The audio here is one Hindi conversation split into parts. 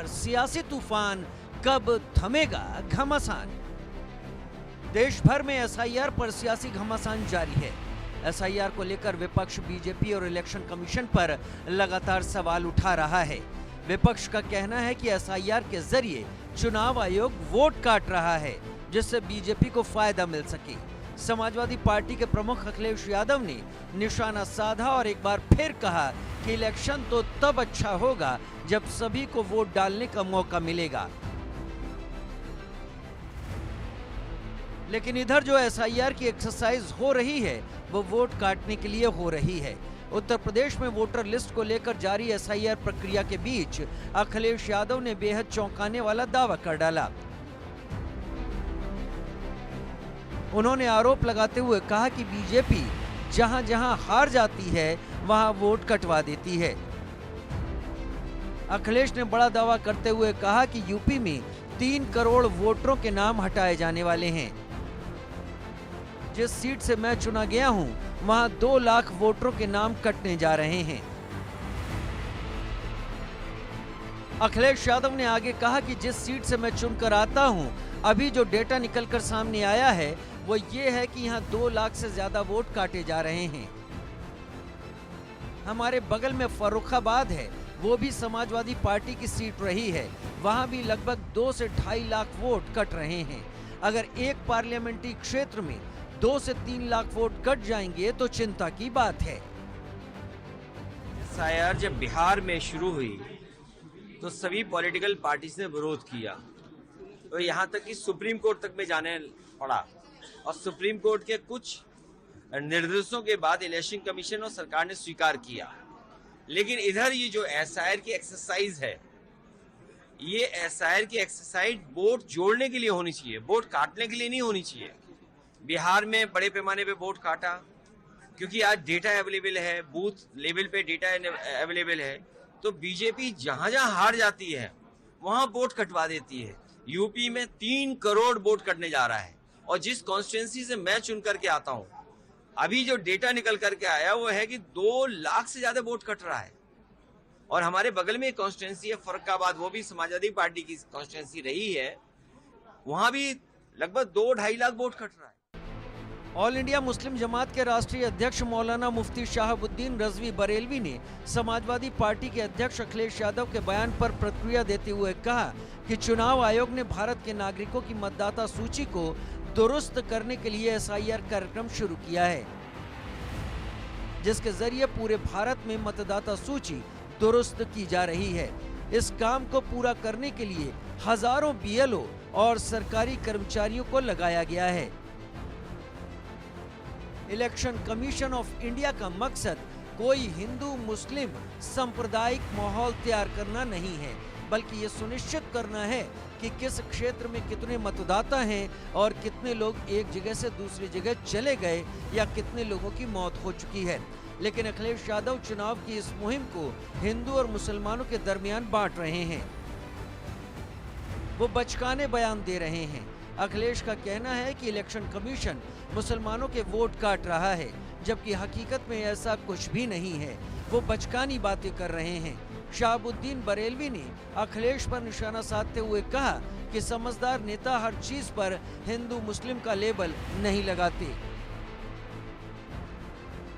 पर सियासी तूफान कब थमेगा घमासान। देश भर में एसआईआर पर सियासी घमासान जारी है। एसआईआर को लेकर विपक्ष बीजेपी और इलेक्शन कमीशन पर लगातार सवाल उठा रहा है। विपक्ष का कहना है कि एसआईआर के जरिए चुनाव आयोग वोट काट रहा है, जिससे बीजेपी को फायदा मिल सके। समाजवादी पार्टी के प्रमुख अखिलेश यादव ने निशाना साधा और एक बार फिर कहा कि इलेक्शन तो तब अच्छा होगा जब सभी को वोट डालने का मौका मिलेगा। लेकिन इधर जो एसआईआर की एक्सरसाइज हो रही है वो वोट काटने के लिए हो रही है। उत्तर प्रदेश में वोटर लिस्ट को लेकर जारी एसआईआर प्रक्रिया के बीच अखिलेश यादव ने बेहद चौंकाने वाला दावा कर डाला। उन्होंने आरोप लगाते हुए कहा कि बीजेपी जहां जहां हार जाती है वहां वोट कटवा देती है। अखिलेश ने बड़ा दावा करते हुए कहा कि यूपी में 3 करोड़ वोटरों के नाम हटाए जाने वाले हैं। जिस सीट से मैं चुना गया हूं वहां 2 लाख वोटरों के नाम कटने जा रहे हैं। अखिलेश यादव ने आगे कहा कि जिस सीट से मैं चुनकर आता हूं, अभी जो डेटा निकलकर सामने आया है वो ये है कि यहां 2 लाख से ज्यादा वोट काटे जा रहे हैं। हमारे बगल में फर्रुखाबाद है, वो भी समाजवादी पार्टी की सीट रही है, वहां भी लगभग 2 से 2.5 लाख वोट कट रहे हैं। अगर एक पार्लियामेंट्री क्षेत्र में 2 से 3 लाख वोट कट जाएंगे तो चिंता की बात है। एसआईआर जब बिहार में शुरू हुई तो सभी पॉलिटिकल पार्टीज ने विरोध किया, तो यहाँ तक कि सुप्रीम कोर्ट तक में जाने पड़ा और सुप्रीम कोर्ट के कुछ निर्देशों के बाद इलेक्शन कमीशन और सरकार ने स्वीकार किया। लेकिन इधर ये जो एसआईआर की एक्सरसाइज है, ये एसआईआर की एक्सरसाइज वोट जोड़ने के लिए होनी चाहिए, वोट काटने के लिए नहीं होनी चाहिए। बिहार में बड़े पैमाने पे वोट काटा क्योंकि आज डेटा अवेलेबल है, बूथ लेवल पे डेटा अवेलेबल है, तो बीजेपी जहां जहां हार जाती है वहां वोट कटवा देती है। यूपी में 3 करोड़ वोट कटने जा रहा है और जिस कॉन्स्टिट्यूंसी से मैं चुन करके आता हूं, अभी जो डेटा निकल करके आया वो है कि 2 लाख से ज्यादा वोट कट रहा है। और हमारे बगल में एक कॉन्स्टिट्यूंसी है फर्रुखाबाद, वो भी समाजवादी पार्टी की कॉन्स्टिट्यूंसी रही है, वहां भी लगभग 2-2.5 लाख वोट कट रहा है। ऑल इंडिया मुस्लिम जमात के राष्ट्रीय अध्यक्ष मौलाना मुफ्ती शहाबुद्दीन रजवी बरेलवी ने समाजवादी पार्टी के अध्यक्ष अखिलेश यादव के बयान पर प्रतिक्रिया देते हुए कहा कि चुनाव आयोग ने भारत के नागरिकों की मतदाता सूची को दुरुस्त करने के लिए एसआईआर कार्यक्रम शुरू किया है, जिसके जरिए पूरे भारत में मतदाता सूची दुरुस्त की जा रही है। इस काम को पूरा करने के लिए हजारों बीएलओ और सरकारी कर्मचारियों को लगाया गया है। इलेक्शन कमीशन ऑफ इंडिया का मकसद कोई हिंदू मुस्लिम सांप्रदायिक माहौल तैयार करना नहीं है, बल्कि ये सुनिश्चित करना है कि किस क्षेत्र में कितने मतदाता हैं और कितने लोग एक जगह से दूसरी जगह चले गए या कितने लोगों की मौत हो चुकी है। लेकिन अखिलेश यादव चुनाव की इस मुहिम को हिंदू और मुसलमानों के दरमियान बांट रहे हैं। वो बचकाने बयान दे रहे हैं। अखिलेश का कहना है कि इलेक्शन कमीशन मुसलमानों के वोट काट रहा है, जबकि हकीकत में ऐसा कुछ भी नहीं है। वो बचकानी बातें कर रहे हैं। शहाबुद्दीन बरेलवी ने अखिलेश पर निशाना साधते हुए कहा कि समझदार नेता हर चीज पर हिंदू मुस्लिम का लेबल नहीं लगाते।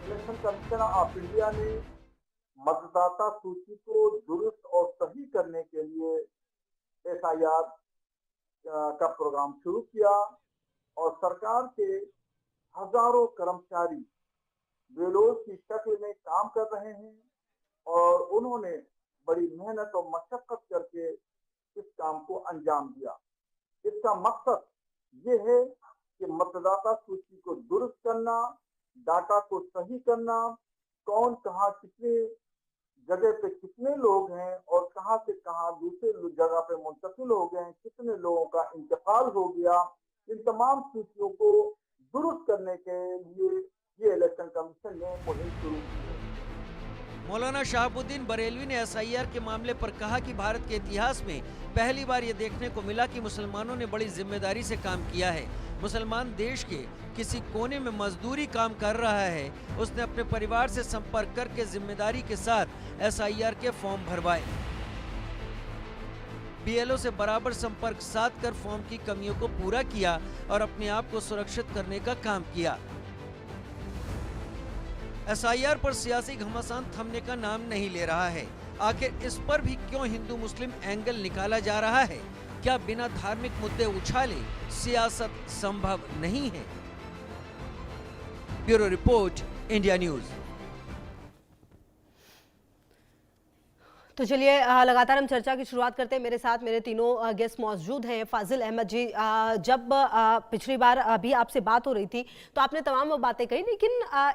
इलेक्शन कमीशन ऑफ इंडिया ने मतदाता सूची को दुरुस्त और सही करने के लिए एसआईआर का प्रोग्राम शुरू किया और सरकार के हजारों कर्मचारी बेलोज की शक्ल में काम कर रहे हैं और उन्होंने बड़ी मेहनत और मशक्कत करके इस काम को अंजाम दिया। इसका मकसद ये है कि मतदाता सूची को दुरुस्त करना, डाटा को सही करना, कौन कहाँ कितने जगह पे कितने लोग हैं और कहां से कहां दूसरे जगह पे मुंतकिल हो गए हैं, कितने लोगों का इंतकाल हो गया, इन तमाम सूचियों को दुरुस्त करने के लिए ये इलेक्शन कमीशन ने मुहिम शुरू की है। मौलाना शहाबुद्दीन बरेलवी ने एसआईआर के मामले पर कहा कि भारत के इतिहास में पहली बार ये देखने को मिला कि मुसलमानों ने बड़ी जिम्मेदारी से काम किया है। मुसलमान देश के किसी कोने में मजदूरी काम कर रहा है, उसने अपने परिवार से संपर्क करके जिम्मेदारी के साथ एसआईआर के फॉर्म भरवाए। बीएलओ से बराबर संपर्क साध कर फॉर्म की कमियों को पूरा किया और अपने आप को सुरक्षित करने का काम किया। एसआईआर पर सियासी घमासान थमने का नाम नहीं ले रहा है। आखिर इस पर भी क्यों हिंदू मुस्लिम एंगल निकाला जा रहा है? क्या बिना धार्मिक मुद्दे उछाले सियासत संभव नहीं है? Bureau report, India news. तो चलिए लगातार हम चर्चा की शुरुआत करते हैं। मेरे साथ मेरे तीनों गेस्ट मौजूद हैं। फाजिल अहमद जी, जब पिछली बार अभी आपसे बात हो रही थी तो आपने तमाम वो बातें कही, लेकिन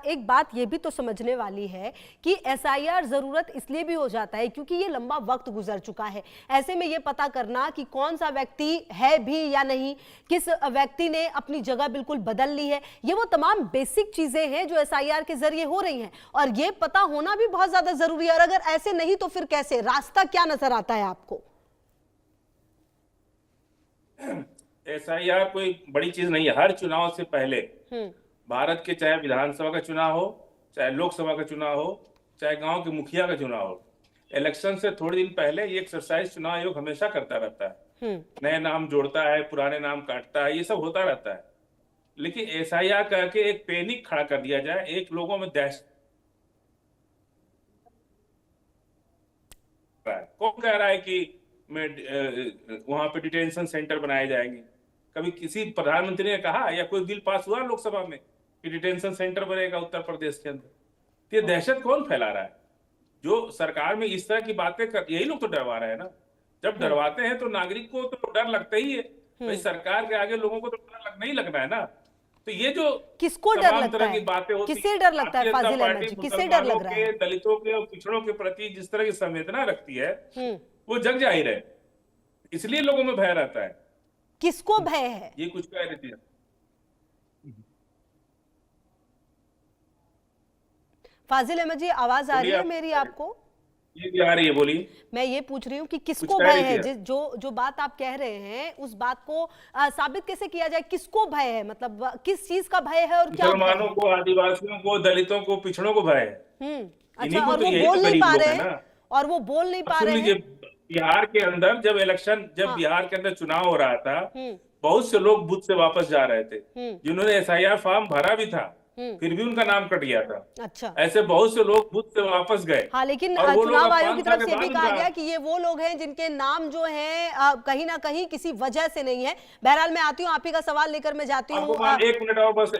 एक बात ये भी तो समझने वाली है कि एसआईआर ज़रूरत इसलिए भी हो जाता है क्योंकि ये लंबा वक्त गुजर चुका है। ऐसे में ये पता करना कि कौन सा व्यक्ति है भी या नहीं, किस व्यक्ति ने अपनी जगह बिल्कुल बदल ली है, ये वो तमाम बेसिक चीज़ें हैं जो एसआईआर के जरिए हो रही हैं और ये पता होना भी बहुत ज़्यादा ज़रूरी है। और अगर ऐसे नहीं तो फिर कैसे, रास्ता क्या नजर आता है आपको? एसआईआर कोई बड़ी चीज नहीं है। हर चुनाव से पहले भारत के, चाहे विधानसभा का चुनाव हो, चाहे लोकसभा का चुनाव हो, चाहे गांव के मुखिया का चुनाव हो, इलेक्शन से थोड़े दिन पहले ये एक्सरसाइज चुनाव आयोग हमेशा करता रहता है। नए नाम जोड़ता है, पुराने नाम काटता है, ये सब होता रहता है। लेकिन एसआईआर करके एक पैनिक खड़ा कर दिया जाए, एक लोगों में दहशत। कौन कह रहा है कि वहां पे डिटेंशन सेंटर बनाए जाएंगे? कभी किसी प्रधानमंत्री ने कहा या कोई बिल पास हुआ लोकसभा में कि डिटेंशन सेंटर बनेगा उत्तर प्रदेश के अंदर? ये दहशत कौन फैला रहा है? जो सरकार में इस तरह की बातें कर, यही लोग तो डरवा रहे हैं ना। जब डरवाते हैं तो नागरिक को तो डर लगता ही है। भाई सरकार के आगे लोगों को तो डर नहीं लगना है ना। तो ये जो किसको डर लगता है, बातें होती, किससे डर लगता है फाजिल अहमद जी? किससे डर लग रहा है? दलितों के और पिछड़ों के प्रति जिस तरह की संवेदना रखती है वो जग जाहिर है, इसलिए लोगों में भय रहता है। किसको भय है? ये कुछ कह रही थी। फाजिल अहमद जी, आवाज आ रही है मेरी आपको? ये भी आ रही है, बोलिए। मैं ये पूछ रही हूँ कि किसको भय है? जो बात आप कह रहे हैं उस बात को साबित कैसे किया जाए? किसको भय है, मतलब किस चीज का भय है और क्या? मुसलमानों को, आदिवासियों को, दलितों को, पिछड़ों को भय है। अच्छा, और वो बोल नहीं पा रहे हैं, और वो बोल नहीं पा रहे हैं। बिहार के अंदर जब बिहार के अंदर चुनाव हो रहा था, बहुत से लोग बूथ से वापस जा रहे थे, जिन्होंने एसआईआर फॉर्म भरा भी था, फिर भी उनका नाम कट गया था। अच्छा, ऐसे बहुत से लोग बूथ से वापस गए। हाँ, लेकिन चुनाव आयोग की तरफ से भी कहा गया कि ये वो लोग हैं जिनके नाम जो हैं कहीं ना कहीं किसी वजह से नहीं है। बहरहाल मैं आती हूँ, आप ही का सवाल लेकर मैं जाती हूँ। एक मिनट और बस।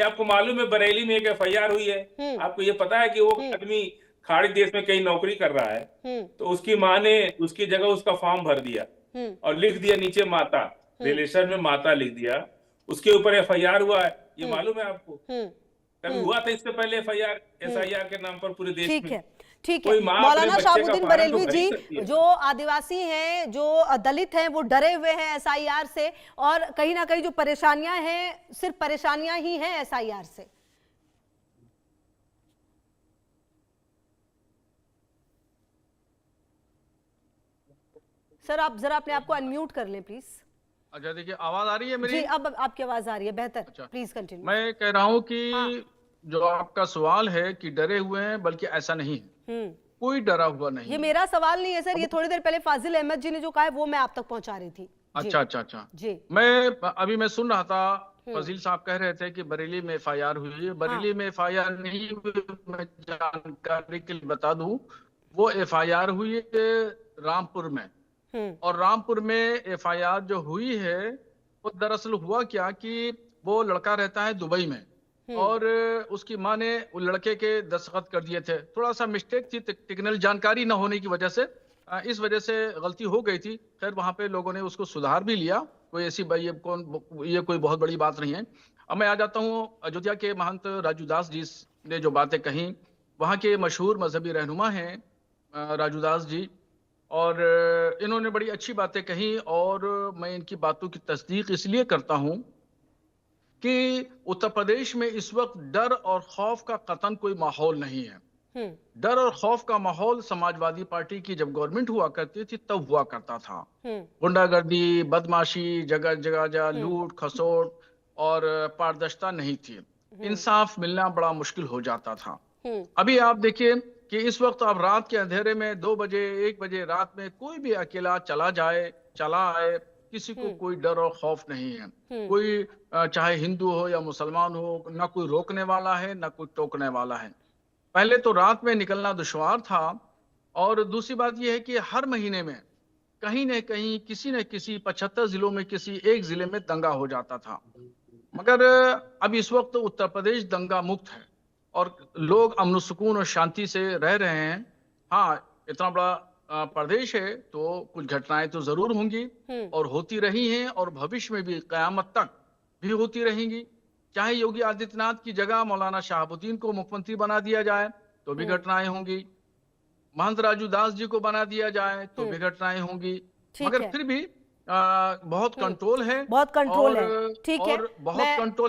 आपको मालूम है बरेली में एक एफआईआर हुई है? आपको ये पता है कि वो आदमी खाड़ी देश में कहीं नौकरी कर रहा है, तो उसकी माँ ने उसकी जगह उसका फॉर्म भर दिया और लिख दिया नीचे माता, रिलेशन में माता लिख दिया, उसके ऊपर एफआईआर हुआ है। ये मालूम है आपको? कभी हुआ था इससे पहले एसआईआर के नाम पर पूरे देश में? ठीक है। मौलाना शहाबुद्दीन बरेलवी जी, जो आदिवासी हैं, जो दलित हैं, वो डरे हुए हैं एसआईआर से, और कहीं ना कहीं जो परेशानियां हैं, सिर्फ परेशानियां ही हैं एसआईआर से। सर, आप जरा अपने आप को अनम्यूट कर लें प्लीज। अच्छा, देखिए, आवाज आ रही है मेरी? जी, अब आपकी आवाज आ रही है, बेहतर। अच्छा, प्लीज कंटिन्यू। मैं कह रहा हूँ कि जो आपका सवाल है कि डरे हुए हैं, बल्कि ऐसा नहीं है, कोई डरा हुआ नहीं। ये मेरा सवाल नहीं है सर, ये थोड़ी देर पहले फाजिल अहमद जी ने जो कहा है वो मैं आप तक पहुंचा रही थी। अच्छा जी, मैं सुन रहा था, फजील साहब कह रहे थे कि बरेली में एफआईआर हुई है। बरेली में एफआईआर नहीं हुई, मैं जानकारी के लिए बता दूं, वो एफआईआर हुई है रामपुर में। और रामपुर में एफआईआर जो हुई है वो दरअसल हुआ क्या कि वो लड़का रहता है दुबई में, और उसकी माँ ने उस लड़के के दस्तखत कर दिए थे। थोड़ा सा मिस्टेक थी, टेक्निकल जानकारी ना होने की वजह से, इस वजह से गलती हो गई थी। खैर, वहाँ पे लोगों ने उसको सुधार भी लिया, कोई ऐसी ये कोई बहुत बड़ी बात नहीं है। अब मैं आ जाता हूँ अयोध्या के महंत राजू दास जी ने जो बातें कही। वहाँ के मशहूर मजहबी रहनुमा हैं राजू दास जी, और इन्होंने बड़ी अच्छी बातें कही, और मैं इनकी बातों की तस्दीक इसलिए करता हूँ कि उत्तर प्रदेश में इस वक्त डर और खौफ का कतन कोई माहौल नहीं है। डर और खौफ का माहौल समाजवादी पार्टी की जब गवर्नमेंट हुआ करती थी तब हुआ करता था। गुंडागर्दी, बदमाशी, जगह जगह लूट खसोट और पारदर्शिता नहीं थी। इंसाफ मिलना बड़ा मुश्किल हो जाता था। अभी आप देखिए कि इस वक्त अब रात के अंधेरे में 2 बजे 1 बजे रात में कोई भी अकेला चला आए, किसी को कोई डर और खौफ नहीं है। कोई चाहे हिंदू हो या मुसलमान हो, ना कोई रोकने वाला है ना कोई टोकने वाला है। पहले तो रात में निकलना दुश्वार था, और दूसरी बात यह है कि हर महीने में कहीं न कहीं किसी न किसी 75 जिलों में किसी एक जिले में दंगा हो जाता था। मगर अब इस वक्त उत्तर प्रदेश दंगा मुक्त है और लोग अमन सुकून और शांति से रह रहे हैं। हाँ, इतना बड़ा प्रदेश है तो कुछ घटनाएं तो जरूर होंगी और होती रही हैं, और भविष्य में भी कयामत तक भी होती रहेंगी। चाहे योगी आदित्यनाथ की जगह मौलाना शहाबुद्दीन को मुख्यमंत्री बना दिया जाए तो भी घटनाएं होंगी, महंत राजू दास जी को बना दिया जाए तो भी घटनाएं होंगी, ठीक मगर है। फिर भी बहुत कंट्रोल है, बहुत कंट्रोल है। और ठीक है, बहुत मैं कंट्रोल